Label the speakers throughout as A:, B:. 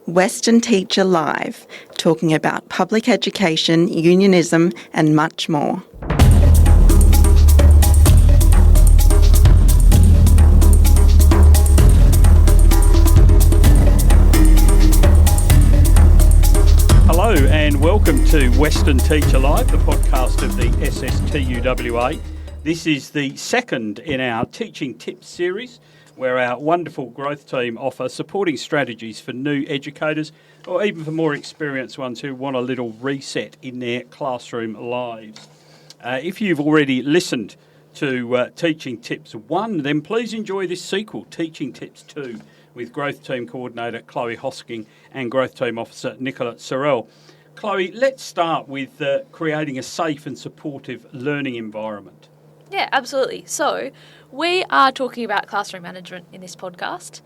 A: Western Teacher Live, talking about public education, unionism and much more.
B: Hello and welcome to Western Teacher Live, the podcast of the SSTUWA. This is the second in our Teaching Tips series, where our wonderful growth team offer supporting strategies for new educators or even for more experienced ones who want a little reset in their classroom lives. If you've already listened to Teaching Tips 1, then please enjoy this sequel, Teaching Tips 2, with Growth Team Coordinator Chloe Hosking and Growth Team Officer Nicola Sorrell. Chloe, let's start with creating a safe and supportive learning environment.
C: Yeah, absolutely. So we are talking about classroom management in this podcast,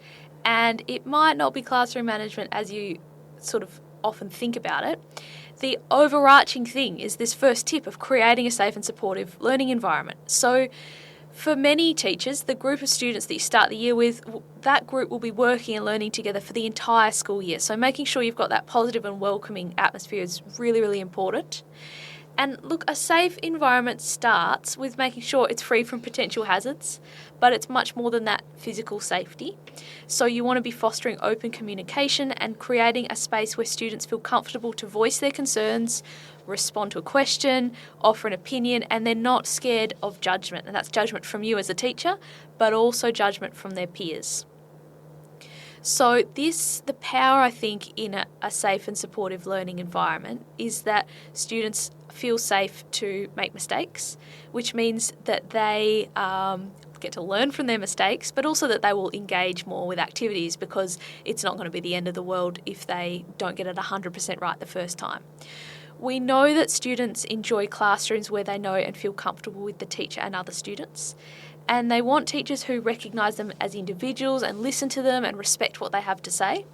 C: and it might not be classroom management as you sort of often think about it. The overarching thing is this first tip of creating a safe and supportive learning environment. So for many teachers, the group of students that you start the year with, that group will be working and learning together for the entire school year. So making sure you've got that positive and welcoming atmosphere is really, really important. And look, a safe environment starts with making sure it's free from potential hazards, but it's much more than that physical safety. So you want to be fostering open communication and creating a space where students feel comfortable to voice their concerns, respond to a question, offer an opinion, and they're not scared of judgment. And that's judgment from you as a teacher, but also judgment from their peers. So the power, I think, in a safe and supportive learning environment is that students feel safe to make mistakes, which means that they get to learn from their mistakes, but also that they will engage more with activities because it's not going to be the end of the world if they don't get it 100% right the first time. We know that students enjoy classrooms where they know and feel comfortable with the teacher and other students. And they want teachers who recognise them as individuals and listen to them and respect what they have to say.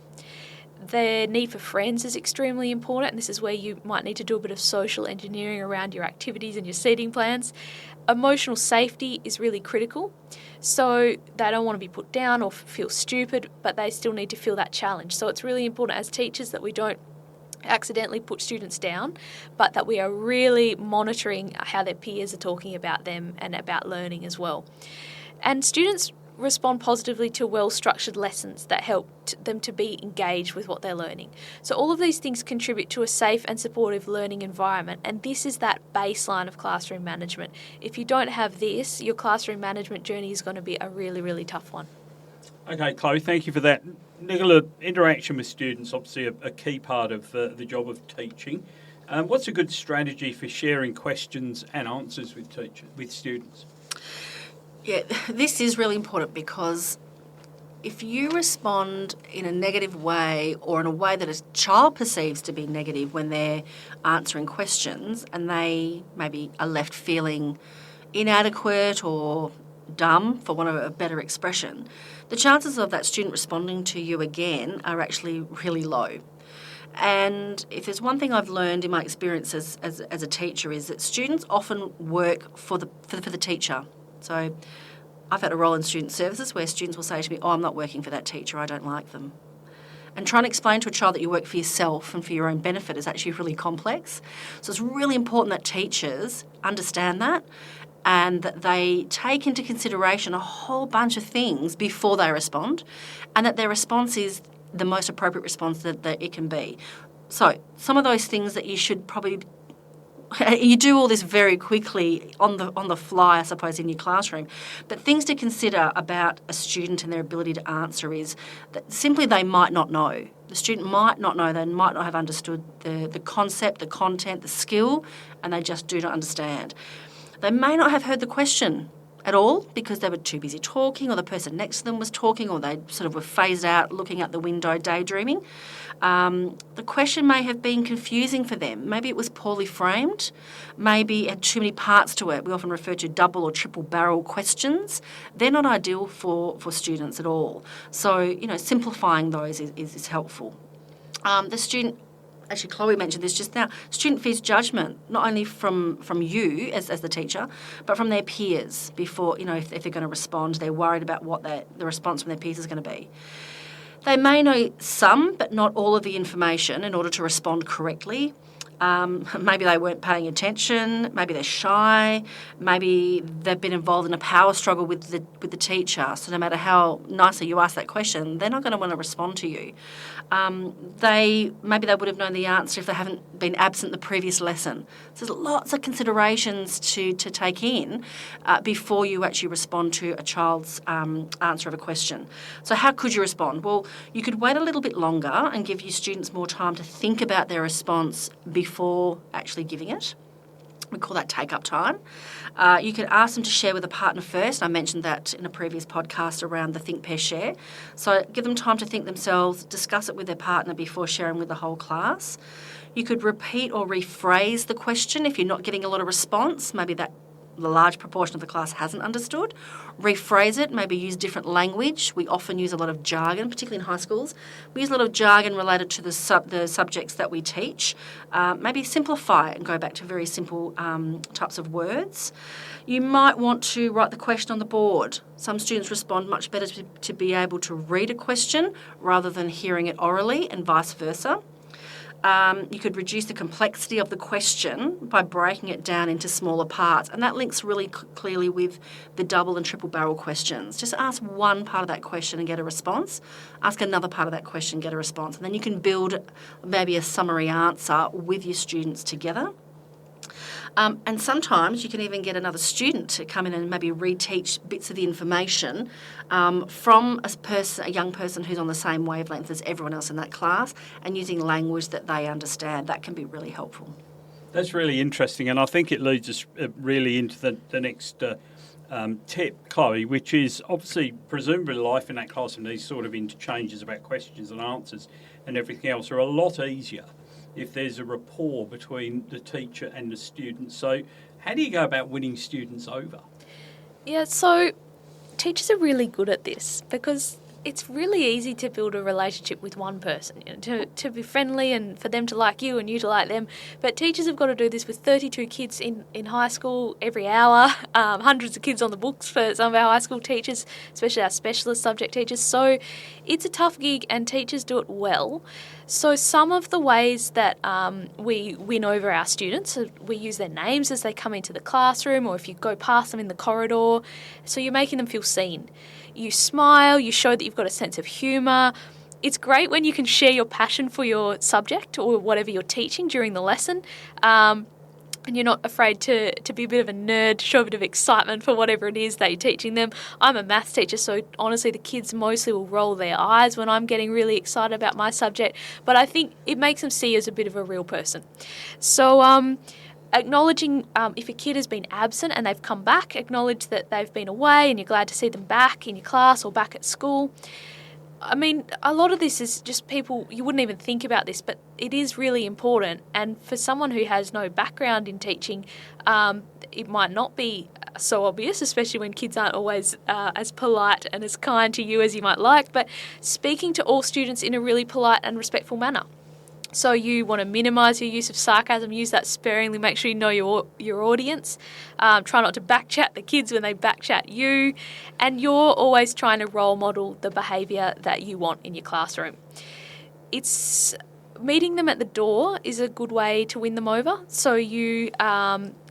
C: Their need for friends is extremely important, and this is where you might need to do a bit of social engineering around your activities and your seating plans. Emotional safety is really critical, so they don't want to be put down or feel stupid, but they still need to feel that challenge. So it's really important as teachers that we don't accidentally put students down, but that we are really monitoring how their peers are talking about them and about learning as well. And students respond positively to well-structured lessons that help them to be engaged with what they're learning. So all of these things contribute to a safe and supportive learning environment, and this is that baseline of classroom management. If you don't have this, your classroom management journey is going to be a really, really tough one.
B: Okay, Chloe, thank you for that. Nicola, interaction with students, obviously a key part of the job of teaching. What's a good strategy for sharing questions and answers with students?
D: Yeah, this is really important because if you respond in a negative way or in a way that a child perceives to be negative when they're answering questions and they maybe are left feeling inadequate or dumb, for want of a better expression, the chances of that student responding to you again are actually really low. And if there's one thing I've learned in my experience as a teacher is that students often work for the teacher. So I've had a role in student services where students will say to me, "Oh, I'm not working for that teacher, I don't like them." And trying to explain to a child that you work for yourself and for your own benefit is actually really complex. So it's really important that teachers understand that and that they take into consideration a whole bunch of things before they respond, and that their response is the most appropriate response that it can be. So some of those things that you should probably... You do all this very quickly on the fly, I suppose, in your classroom. But things to consider about a student and their ability to answer is that simply they might not know. The student might not know, they might not have understood the concept, the content, the skill, and they just do not understand. They may not have heard the question at all because they were too busy talking, or the person next to them was talking, or they sort of were phased out looking out the window daydreaming. The question may have been confusing for them. Maybe it was poorly framed. Maybe it had too many parts to it. We often refer to double or triple barrel questions. They're not ideal for students at all. So, simplifying those is helpful. The student... Actually, Chloe mentioned this just now. Student fears judgment, not only from you as the teacher, but from their peers before, if they're going to respond. They're worried about what the response from their peers is going to be. They may know some, but not all of the information in order to respond correctly. Maybe they weren't paying attention, maybe they're shy, maybe they've been involved in a power struggle with the teacher. So no matter how nicely you ask that question, they're not going to want to respond to you. Maybe they would have known the answer if they haven't been absent the previous lesson. So there's lots of considerations to take in before you actually respond to a child's answer of a question. So how could you respond? Well, you could wait a little bit longer and give your students more time to think about their response before actually giving it. We call that take-up time. You could ask them to share with a partner first. I mentioned that in a previous podcast around the think, pair, share. So give them time to think themselves, discuss it with their partner before sharing with the whole class. You could repeat or rephrase the question if you're not getting a lot of response. Maybe the large proportion of the class hasn't understood. Rephrase it, maybe use different language. We often use a lot of jargon, particularly in high schools. We use a lot of jargon related to the subjects that we teach. Maybe simplify it and go back to very simple types of words. You might want to write the question on the board. Some students respond much better to be able to read a question rather than hearing it orally, and vice versa. You could reduce the complexity of the question by breaking it down into smaller parts. And that links really clearly with the double and triple barrel questions. Just ask one part of that question and get a response. Ask another part of that question, get a response. And then you can build maybe a summary answer with your students together. And sometimes you can even get another student to come in and maybe reteach bits of the information from a young person who's on the same wavelength as everyone else in that class, and using language that they understand. That can be really helpful.
B: That's really interesting, and I think it leads us really into the next tip, Chloe, which is obviously presumably life in that classroom, these sort of interchanges about questions and answers and everything else are a lot easier if there's a rapport between the teacher and the student. So how do you go about winning students over?
C: Yeah, so teachers are really good at this because it's really easy to build a relationship with one person, to be friendly and for them to like you and you to like them. But teachers have got to do this with 32 kids in high school every hour, hundreds of kids on the books for some of our high school teachers, especially our specialist subject teachers. So it's a tough gig and teachers do it well. So some of the ways that we win over our students, we use their names as they come into the classroom, or if you go past them in the corridor. So you're making them feel seen. You smile, you show that you've got a sense of humour. It's great when you can share your passion for your subject or whatever you're teaching during the lesson. And you're not afraid to be a bit of a nerd, show a bit of excitement for whatever it is that you're teaching them. I'm a maths teacher, so honestly the kids mostly will roll their eyes when I'm getting really excited about my subject. But I think it makes them see you as a bit of a real person. So acknowledging if a kid has been absent and they've come back, acknowledge that they've been away and you're glad to see them back in your class or back at school. I mean, a lot of this is just people, you wouldn't even think about this, but it is really important. And for someone who has no background in teaching, it might not be so obvious, especially when kids aren't always as polite and as kind to you as you might like, but speaking to all students in a really polite and respectful manner. So you want to minimise your use of sarcasm, use that sparingly, make sure you know your audience. Try not to backchat the kids when they backchat you. And you're always trying to role model the behaviour that you want in your classroom. Meeting them at the door is a good way to win them over. So you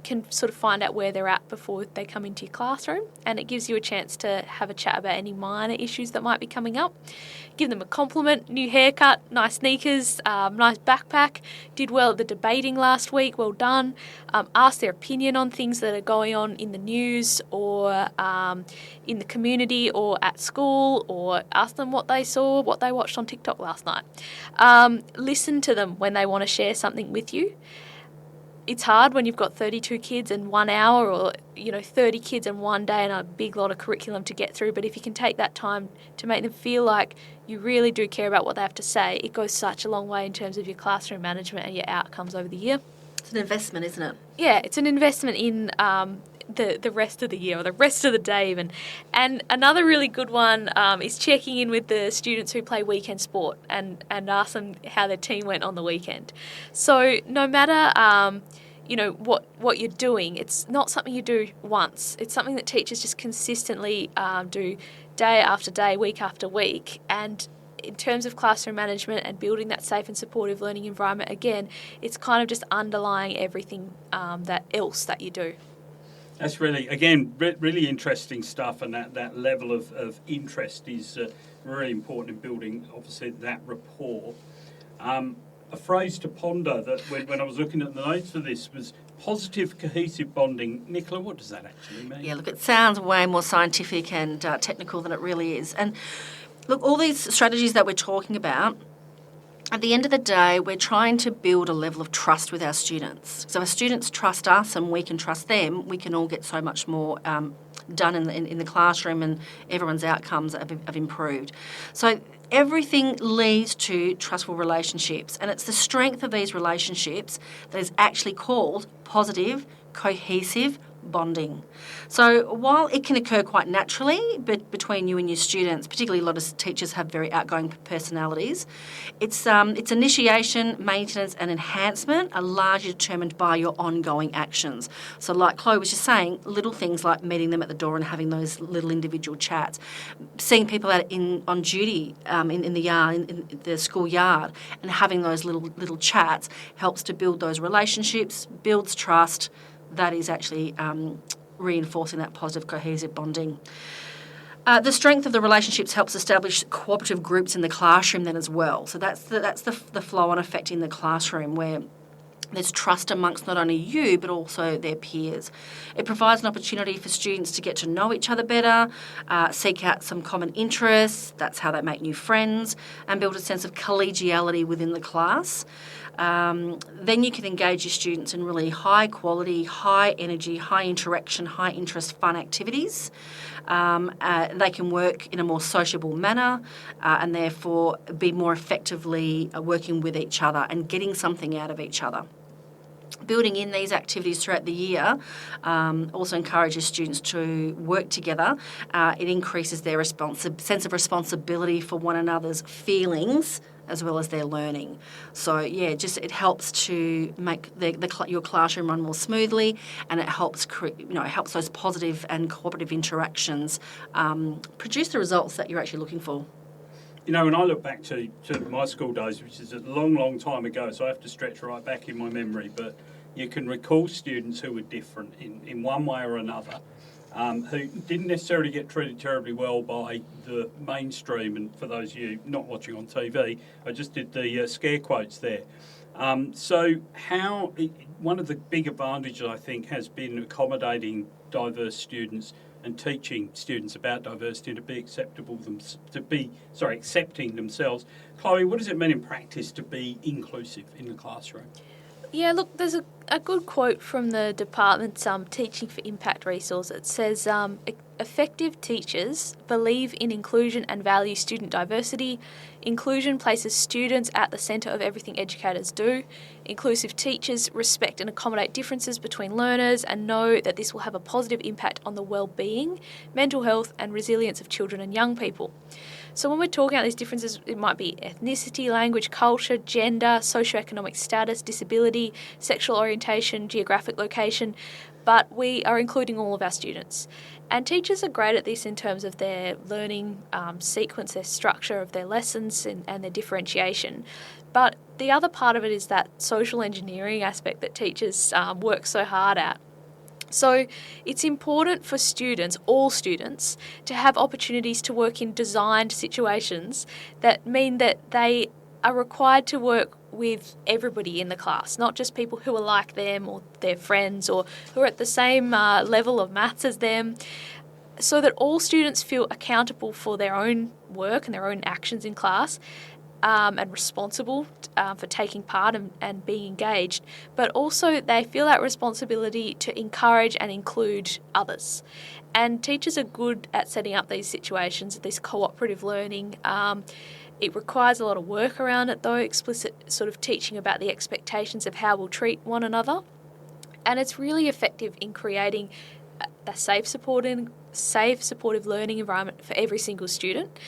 C: can sort of find out where they're at before they come into your classroom, and it gives you a chance to have a chat about any minor issues that might be coming up. Give them a compliment, new haircut, nice sneakers, nice backpack, did well at the debating last week, well done. Ask their opinion on things that are going on in the news or in the community or at school, or ask them what they saw, what they watched on TikTok last night. Listen to them when they want to share something with you. It's hard when you've got 32 kids in 1 hour, or 30 kids in one day and a big lot of curriculum to get through. But if you can take that time to make them feel like you really do care about what they have to say, it goes such a long way in terms of your classroom management and your outcomes over the year.
D: It's an investment, isn't it?
C: Yeah, it's an investment in the rest of the year or the rest of the day even. And another really good one is checking in with the students who play weekend sport and ask them how their team went on the weekend. So no matter what you're doing, it's not something you do once. It's something that teachers just consistently do day after day, week after week, and in terms of classroom management and building that safe and supportive learning environment, again, it's kind of just underlying everything that else that you do.
B: That's really, again, really interesting stuff, and that level of interest is really important in building, obviously, that rapport. A phrase to ponder that when I was looking at the notes for this was positive cohesive bonding. Nicola, what does that actually mean?
D: Yeah, look, it sounds way more scientific and technical than it really is. And look, all these strategies that we're talking about, at the end of the day, we're trying to build a level of trust with our students. So if our students trust us and we can trust them, we can all get so much more done in the classroom, and everyone's outcomes have improved. So everything leads to trustful relationships, and it's the strength of these relationships that is actually called positive, cohesive bonding. So while it can occur quite naturally between you and your students, particularly a lot of teachers have very outgoing personalities, its initiation, maintenance and enhancement are largely determined by your ongoing actions. So like Chloe was just saying, little things like meeting them at the door and having those little individual chats, seeing people out on duty in the yard, in the school yard, and having those little chats helps to build those relationships, builds trust. That is actually reinforcing that positive cohesive bonding. The strength of the relationships helps establish cooperative groups in the classroom then as well. So that's the flow-on effect in the classroom, where there's trust amongst not only you but also their peers. It provides an opportunity for students to get to know each other better, seek out some common interests. That's how they make new friends, and build a sense of collegiality within the class. Then you can engage your students in really high quality, high energy, high interaction, high interest, fun activities. They can work in a more sociable manner and therefore be more effectively working with each other and getting something out of each other. Building in these activities throughout the year also encourages students to work together. It increases their sense of responsibility for one another's feelings as well as their learning. So yeah, it helps to make your classroom run more smoothly, and it helps helps those positive and cooperative interactions produce the results that you're actually looking for.
B: You know, when I look back to my school days, which is a long, long time ago, so I have to stretch right back in my memory, but you can recall students who were different in one way or another, who didn't necessarily get treated terribly well by the mainstream. And for those of you not watching on TV, I just did the scare quotes there. One of the big advantages, I think, has been accommodating diverse students and teaching students about diversity to be accepting themselves. Chloe, what does it mean in practice to be inclusive in the classroom?
C: Yeah, look, there's a good quote from the department's Teaching for Impact resource. It says, effective teachers believe in inclusion and value student diversity. Inclusion places students at the centre of everything educators do. Inclusive teachers respect and accommodate differences between learners and know that this will have a positive impact on the well-being, mental health and resilience of children and young people. So when we're talking about these differences, it might be ethnicity, language, culture, gender, socioeconomic status, disability, sexual orientation, geographic location, but we are including all of our students. And teachers are great at this in terms of their learning sequence, their structure of their lessons and their differentiation. But the other part of it is that social engineering aspect that teachers work so hard at. So it's important for students, all students, to have opportunities to work in designed situations that mean that they are required to work with everybody in the class, not just people who are like them or their friends or who are at the same level of maths as them, so that all students feel accountable for their own work and their own actions in class. And responsible for taking part and being engaged, but also they feel that responsibility to encourage and include others. And teachers are good at setting up these situations, this cooperative learning. It requires a lot of work around it though, explicit sort of teaching about the expectations of how we'll treat one another. And it's really effective in creating a safe, supportive learning environment for every single student.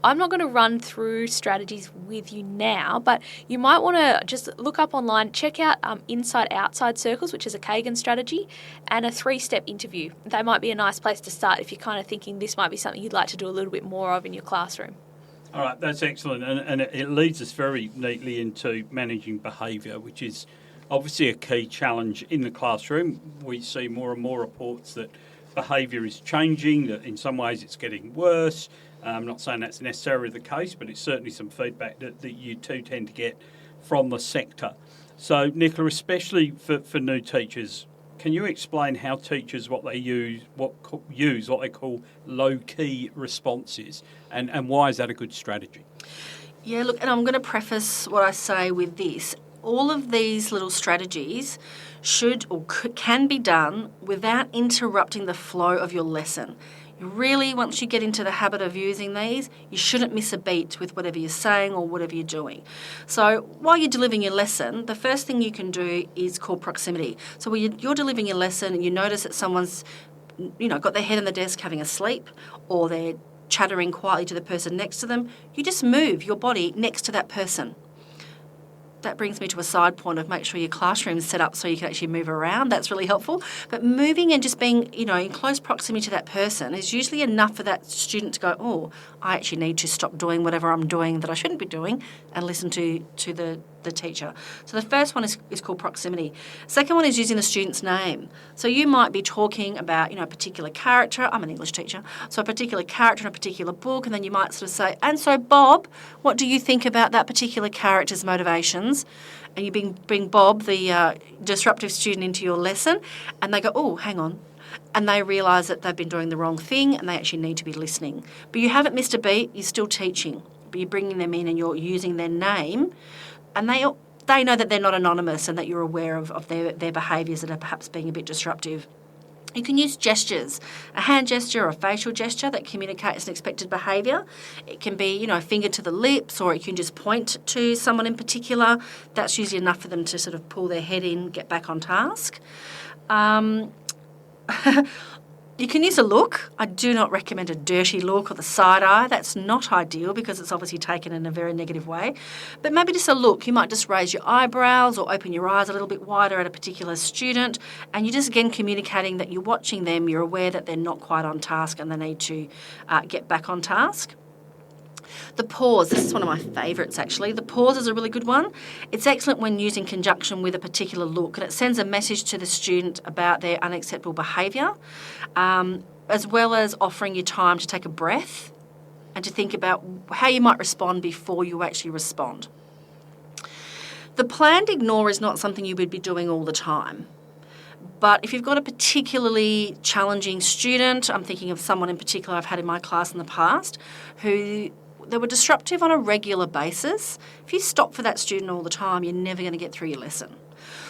C: I'm not going to run through strategies with you now, but you might want to just look up online, check out inside-outside circles, which is a Kagan strategy, and a 3-step interview. They might be a nice place to start if you're kind of thinking this might be something you'd like to do a little bit more of in your classroom.
B: All right, that's excellent. And it leads us very neatly into managing behaviour, which is obviously a key challenge in the classroom. We see more and more reports that behaviour is changing, that in some ways it's getting worse. I'm not saying that's necessarily the case, but it's certainly some feedback that you two tend to get from the sector. So, Nicola, especially for new teachers, can you explain how teachers what they call low-key responses, and why is that a good strategy?
D: Yeah, look, and I'm going to preface what I say with this. All of these little strategies should or can be done without interrupting the flow of your lesson. Really, once you get into the habit of using these, you shouldn't miss a beat with whatever you're saying or whatever you're doing. So while you're delivering your lesson, the first thing you can do is call proximity. So when you're delivering your lesson and you notice that someone's, got their head on the desk having a sleep, or they're chattering quietly to the person next to them, you just move your body next to that person. That brings me to a side point of make sure your classroom's set up so you can actually move around. That's really helpful. But moving and just being, in close proximity to that person is usually enough for that student to go, oh, I actually need to stop doing whatever I'm doing that I shouldn't be doing and listen to the teacher. So the first one is called proximity. Second one is using the student's name. So you might be talking about, a particular character. I'm an English teacher. So a particular character in a particular book, and then you might sort of say, and so Bob, what do you think about that particular character's motivations? And you bring Bob, the disruptive student, into your lesson, and they go, oh, hang on. And they realise that they've been doing the wrong thing and they actually need to be listening. But you haven't missed a beat, you're still teaching. But you're bringing them in and you're using their name, and they know that they're not anonymous and that you're aware of their behaviours that are perhaps being a bit disruptive. You can use gestures, a hand gesture or a facial gesture that communicates an expected behaviour. It can be, a finger to the lips, or you can just point to someone in particular. That's usually enough for them to sort of pull their head in, get back on task. You can use a look. I do not recommend a dirty look or the side eye. That's not ideal because it's obviously taken in a very negative way. But maybe just a look. You might just raise your eyebrows or open your eyes a little bit wider at a particular student, and you're just again communicating that you're watching them, you're aware that they're not quite on task and they need to get back on task. The pause, this is one of my favourites actually. The pause is a really good one. It's excellent when used in conjunction with a particular look, and it sends a message to the student about their unacceptable behaviour, as well as offering you time to take a breath and to think about how you might respond before you actually respond. The planned ignore is not something you would be doing all the time. But if you've got a particularly challenging student, I'm thinking of someone in particular I've had in my class in the past, who they were disruptive on a regular basis. If you stop for that student all the time, you're never going to get through your lesson.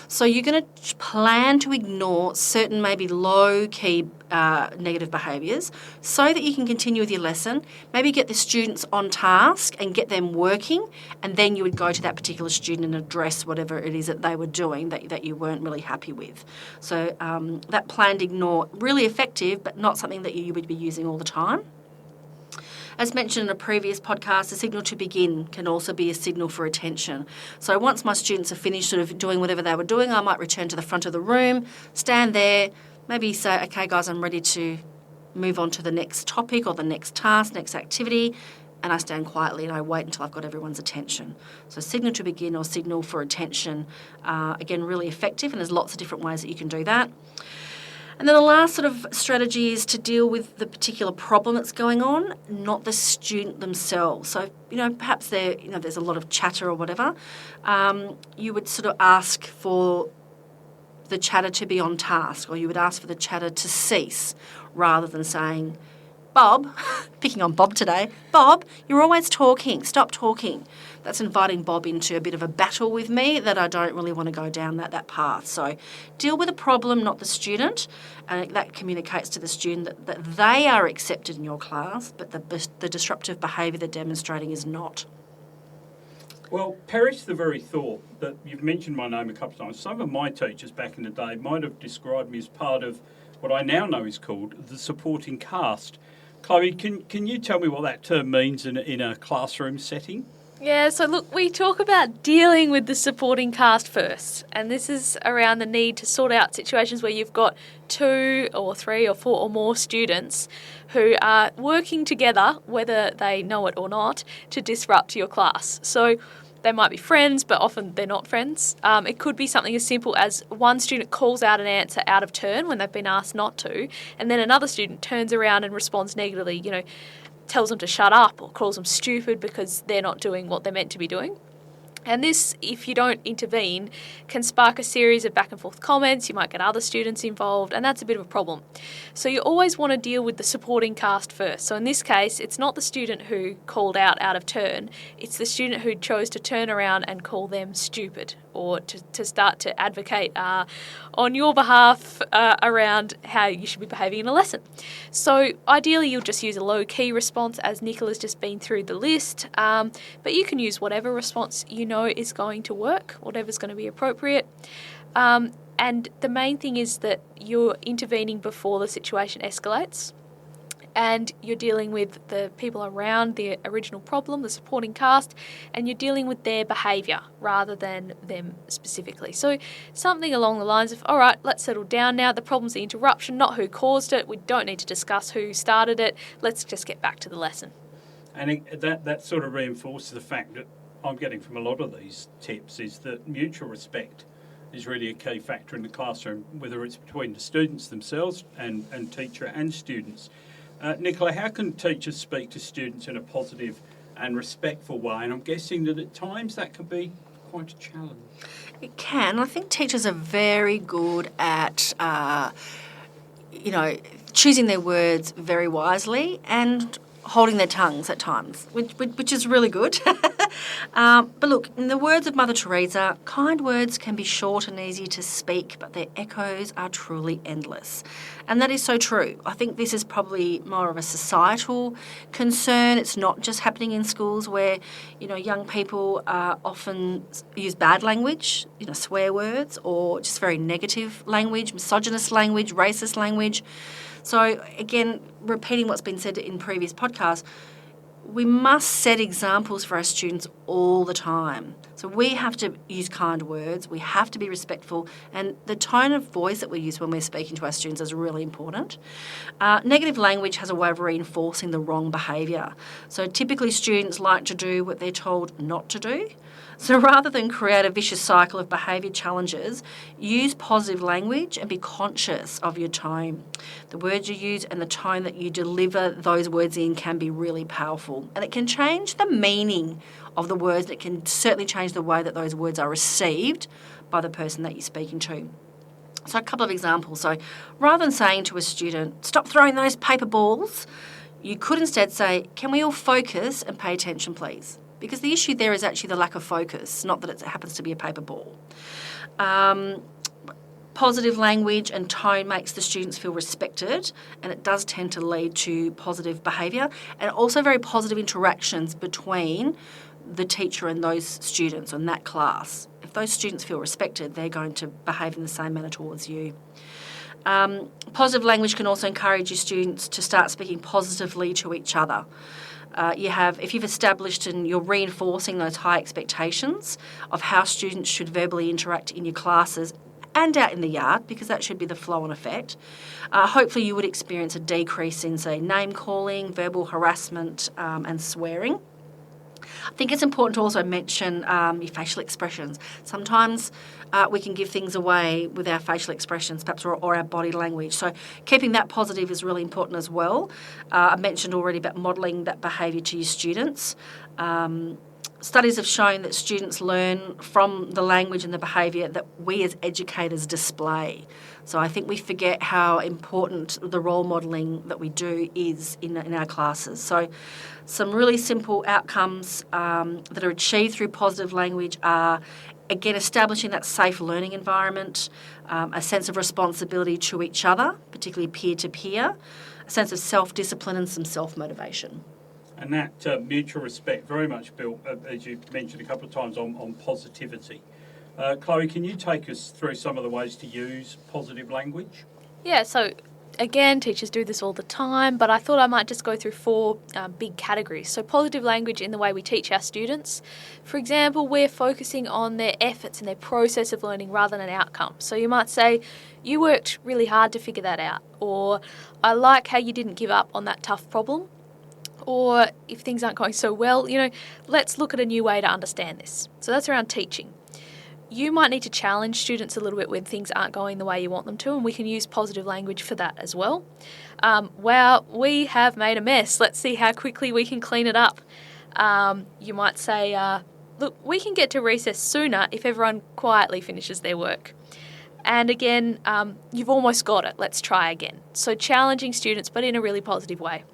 D: So you're going to plan to ignore certain maybe low-key negative behaviours so that you can continue with your lesson, maybe get the students on task and get them working, and then you would go to that particular student and address whatever it is that they were doing that you weren't really happy with. So that planned ignore, really effective, but not something that you would be using all the time. As mentioned in a previous podcast, a signal to begin can also be a signal for attention. So once my students have finished sort of doing whatever they were doing, I might return to the front of the room, stand there, maybe say, okay guys, I'm ready to move on to the next topic or the next task, next activity, and I stand quietly and I wait until I've got everyone's attention. So signal to begin or signal for attention, again, really effective, and there's lots of different ways that you can do that. And then the last sort of strategy is to deal with the particular problem that's going on, not the student themselves. So, perhaps there's a lot of chatter or whatever. You would sort of ask for the chatter to be on task, or you would ask for the chatter to cease, rather than saying, Bob, picking on Bob today, Bob, you're always talking, stop talking. That's inviting Bob into a bit of a battle with me that I don't really want to go down that path. So deal with the problem, not the student, and that communicates to the student that they are accepted in your class, but the disruptive behaviour they're demonstrating is not.
B: Well, perish the very thought that you've mentioned my name a couple of times. Some of my teachers back in the day might have described me as part of what I now know is called the supporting cast. Chloe, can you tell me what that term means in a classroom setting?
C: Yeah, so look, we talk about dealing with the supporting cast first, and this is around the need to sort out situations where you've got 2 or 3 or 4 or more students who are working together, whether they know it or not, to disrupt your class. So they might be friends, but often they're not friends. It could be something as simple as one student calls out an answer out of turn when they've been asked not to, and then another student turns around and responds negatively, tells them to shut up or calls them stupid because they're not doing what they're meant to be doing. And this, if you don't intervene, can spark a series of back and forth comments. You might get other students involved, and that's a bit of a problem. So you always want to deal with the supporting cast first. So in this case, it's not the student who called out of turn, it's the student who chose to turn around and call them stupid, or to start to advocate on your behalf around how you should be behaving in a lesson. So ideally you'll just use a low-key response, as Nicola's just been through the list, but you can use whatever response you know is going to work, whatever's going to be appropriate. And the main thing is that you're intervening before the situation escalates, and you're dealing with the people around the original problem, the supporting cast, and you're dealing with their behaviour rather than them specifically. So something along the lines of, all right, let's settle down now. The problem's the interruption, not who caused it. We don't need to discuss who started it. Let's just get back to the lesson.
B: And that sort of reinforces the fact that I'm getting from a lot of these tips is that mutual respect is really a key factor in the classroom, whether it's between the students themselves and teacher and students. Nicola, how can teachers speak to students in a positive and respectful way? And I'm guessing that at times that can be quite a challenge.
D: It can. I think teachers are very good at, choosing their words very wisely and holding their tongues at times, which is really good. But look, in the words of Mother Teresa, kind words can be short and easy to speak, but their echoes are truly endless. And that is so true. I think this is probably more of a societal concern. It's not just happening in schools where, young people often use bad language, swear words, or just very negative language, misogynist language, racist language. So again, repeating what's been said in previous podcasts, we must set examples for our students all the time. So we have to use kind words, we have to be respectful, and the tone of voice that we use when we're speaking to our students is really important. Negative language has a way of reinforcing the wrong behaviour. So typically students like to do what they're told not to do. So rather than create a vicious cycle of behaviour challenges, use positive language and be conscious of your tone. The words you use and the tone that you deliver those words in can be really powerful. And it can change the meaning of the words. It can certainly change the way that those words are received by the person that you're speaking to. So a couple of examples. So rather than saying to a student, stop throwing those paper balls, you could instead say, can we all focus and pay attention, please? Because the issue there is actually the lack of focus, not that it happens to be a paper ball. Positive language and tone makes the students feel respected, and it does tend to lead to positive behaviour and also very positive interactions between the teacher and those students in that class. If those students feel respected, they're going to behave in the same manner towards you. Positive language can also encourage your students to start speaking positively to each other. If you've established and you're reinforcing those high expectations of how students should verbally interact in your classes and out in the yard, because that should be the flow-on effect, hopefully you would experience a decrease in, say, name-calling, verbal harassment and swearing. I think it's important to also mention your facial expressions. Sometimes we can give things away with our facial expressions, perhaps, or our body language. So keeping that positive is really important as well. I mentioned already about modelling that behaviour to your students. Studies have shown that students learn from the language and the behaviour that we as educators display. So I think we forget how important the role modelling that we do is in our classes. So some really simple outcomes that are achieved through positive language are, again, establishing that safe learning environment, a sense of responsibility to each other, particularly peer-to-peer, a sense of self-discipline and some self-motivation.
B: And that mutual respect very much built, as you mentioned a couple of times, on positivity. Chloe, can you take us through some of the ways to use positive language?
C: Yeah, so again, teachers do this all the time, but I thought I might just go through four big categories. So positive language in the way we teach our students. For example, we're focusing on their efforts and their process of learning rather than an outcome. So you might say, you worked really hard to figure that out, or I like how you didn't give up on that tough problem. Or if things aren't going so well, let's look at a new way to understand this. So that's around teaching. You might need to challenge students a little bit when things aren't going the way you want them to, and we can use positive language for that as well. Wow, we have made a mess. Let's see how quickly we can clean it up. You might say, look, we can get to recess sooner if everyone quietly finishes their work. And again, you've almost got it. Let's try again. So challenging students, but in a really positive way.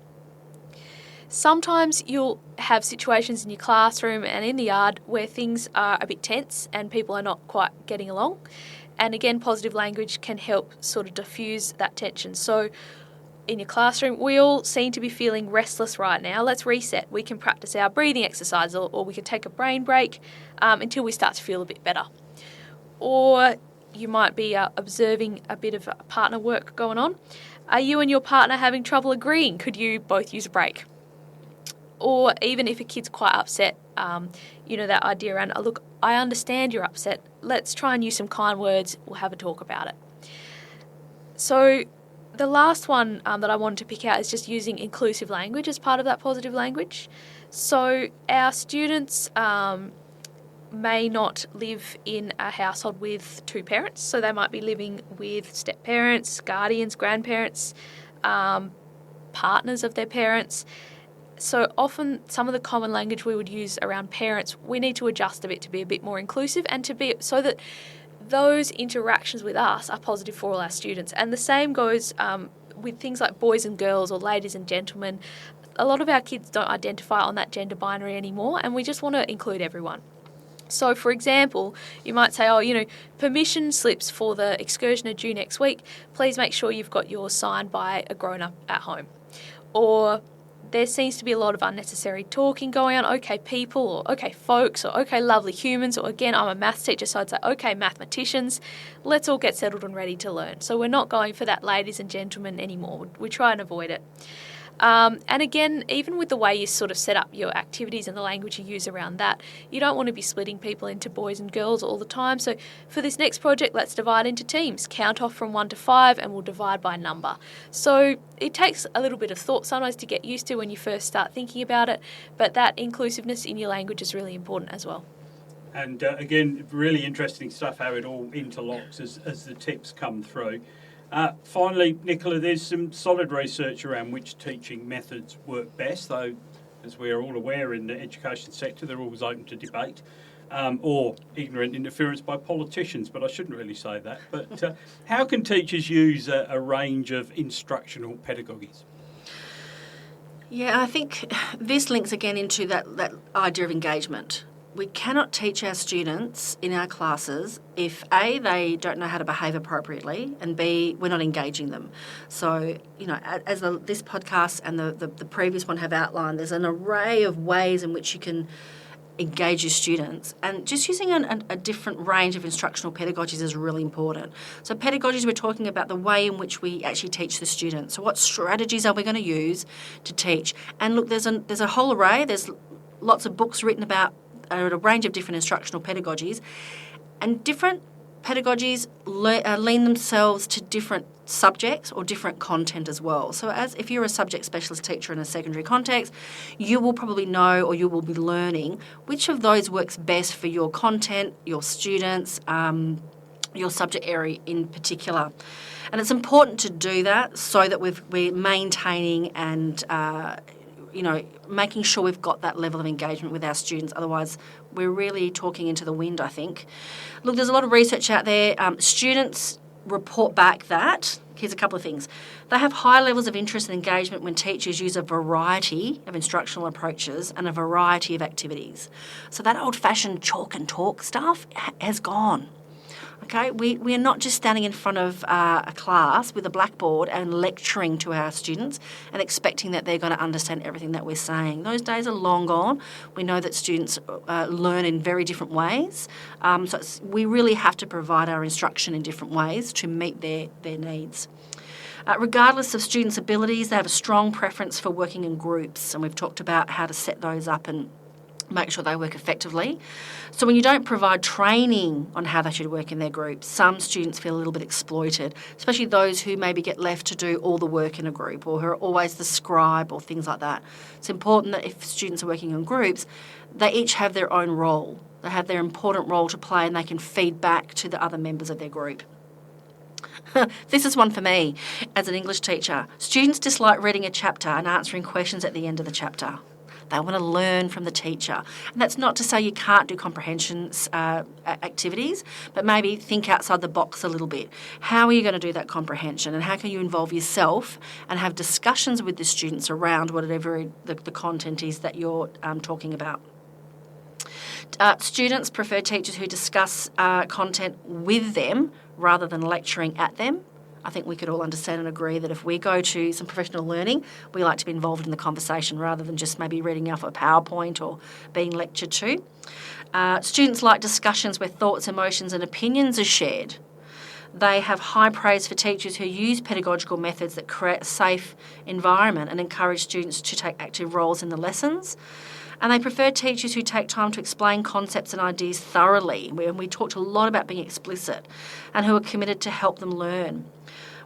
C: Sometimes you'll have situations in your classroom and in the yard where things are a bit tense and people are not quite getting along. And again, positive language can help sort of diffuse that tension. So in your classroom, we all seem to be feeling restless right now. Let's reset. We can practice our breathing exercise, or we can take a brain break until we start to feel a bit better. Or you might be observing a bit of partner work going on. Are you and your partner having trouble agreeing? Could you both use a break? Or even if a kid's quite upset, that idea around, look, I understand you're upset. Let's try and use some kind words. We'll have a talk about it. So the last one that I wanted to pick out is just using inclusive language as part of that positive language. So our students may not live in a household with two parents. So they might be living with step-parents, guardians, grandparents, partners of their parents. So often some of the common language we would use around parents, we need to adjust a bit to be a bit more inclusive and to be so that those interactions with us are positive for all our students. And the same goes with things like boys and girls or ladies and gentlemen. A lot of our kids don't identify on that gender binary anymore, and we just want to include everyone. So, for example, you might say, permission slips for the excursion are due next week. Please make sure you've got yours signed by a grown-up at home. Or there seems to be a lot of unnecessary talking going on. Okay, people, or okay, folks, or okay, lovely humans, or again, I'm a maths teacher, so I'd say, okay, mathematicians, let's all get settled and ready to learn. So we're not going for that ladies and gentlemen anymore. We try and avoid it. And again, even with the way you sort of set up your activities and the language you use around that, you don't want to be splitting people into boys and girls all the time. So for this next project, let's divide into teams, count off from 1 to 5, and we'll divide by number. So it takes a little bit of thought sometimes to get used to when you first start thinking about it, but that inclusiveness in your language is really important as well.
B: And again, really interesting stuff how it all interlocks as the tips come through. Finally, Nicola, there's some solid research around which teaching methods work best, though, as we're all aware in the education sector, they're always open to debate or ignorant interference by politicians, but I shouldn't really say that. But how can teachers use a range of instructional pedagogies?
D: Yeah, I think this links again into that idea of engagement. We cannot teach our students in our classes if A, they don't know how to behave appropriately, and B, we're not engaging them. So, as this podcast and the previous one have outlined, there's an array of ways in which you can engage your students, and just using a different range of instructional pedagogies is really important. So pedagogies, we're talking about the way in which we actually teach the students. So what strategies are we going to use to teach? And look, there's a whole array. There's lots of books written about a range of different instructional pedagogies, and different pedagogies lean themselves to different subjects or different content as well. So if you're a subject specialist teacher in a secondary context, you will probably know, or you will be learning which of those works best for your content, your students, your subject area in particular. And it's important to do that so that we're maintaining and making sure we've got that level of engagement with our students. Otherwise, we're really talking into the wind, I think. Look, there's a lot of research out there. Students report back that, here's a couple of things, they have high levels of interest and engagement when teachers use a variety of instructional approaches and a variety of activities. So that old-fashioned chalk and talk stuff has gone. Okay, we are not just standing in front of a class with a blackboard and lecturing to our students and expecting that they're going to understand everything that we're saying. Those days are long gone. We know that students learn in very different ways. We really have to provide our instruction in different ways to meet their needs. Regardless of students' abilities, they have a strong preference for working in groups, and we've talked about how to set those up and make sure they work effectively. So when you don't provide training on how they should work in their groups, some students feel a little bit exploited, especially those who maybe get left to do all the work in a group or who are always the scribe or things like that. It's important that if students are working in groups, they each have their own role. They have their important role to play and they can feed back to the other members of their group. This is one for me as an English teacher. Students dislike reading a chapter and answering questions at the end of the chapter. They want to learn from the teacher. And that's not to say you can't do comprehension activities, but maybe think outside the box a little bit. How are you going to do that comprehension, and how can you involve yourself and have discussions with the students around whatever the content is that you're talking about? Students prefer teachers who discuss content with them rather than lecturing at them. I think we could all understand and agree that if we go to some professional learning, we like to be involved in the conversation rather than just maybe reading off a PowerPoint or being lectured to. Students like discussions where thoughts, emotions and opinions are shared. They have high praise for teachers who use pedagogical methods that create a safe environment and encourage students to take active roles in the lessons. And they prefer teachers who take time to explain concepts and ideas thoroughly. We talked a lot about being explicit, and who are committed to help them learn.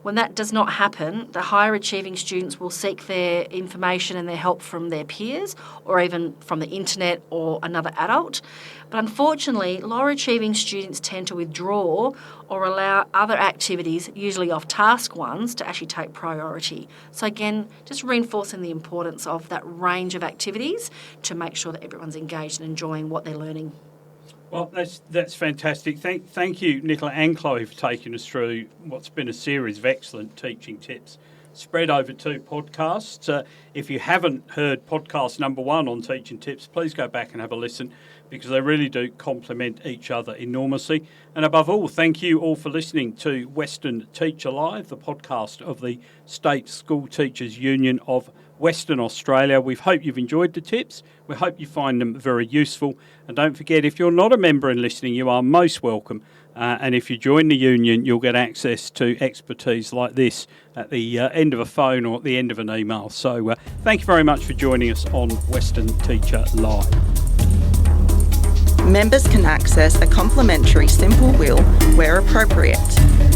D: When that does not happen, the higher achieving students will seek their information and their help from their peers or even from the internet or another adult. But unfortunately, lower achieving students tend to withdraw or allow other activities, usually off-task ones, to actually take priority. So again, just reinforcing the importance of that range of activities to make sure that everyone's engaged and enjoying what they're learning.
B: Well, that's fantastic. Thank you, Nicola and Chloe, for taking us through what's been a series of excellent teaching tips spread over 2 podcasts. If you haven't heard podcast number 1 on teaching tips, please go back and have a listen, because they really do complement each other enormously. And above all, thank you all for listening to Western Teacher Live, the podcast of the State School Teachers Union of Western Australia. We hope you've enjoyed the tips. We hope you find them very useful. And don't forget, if you're not a member and listening, you are most welcome. And if you join the union, you'll get access to expertise like this at the end of a phone or at the end of an email. So thank you very much for joining us on Western Teacher Live.
A: Members can access a complimentary simple will where appropriate.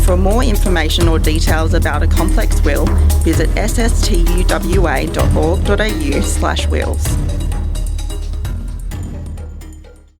A: For more information or details about a complex will, visit sstuwa.org.au/wills.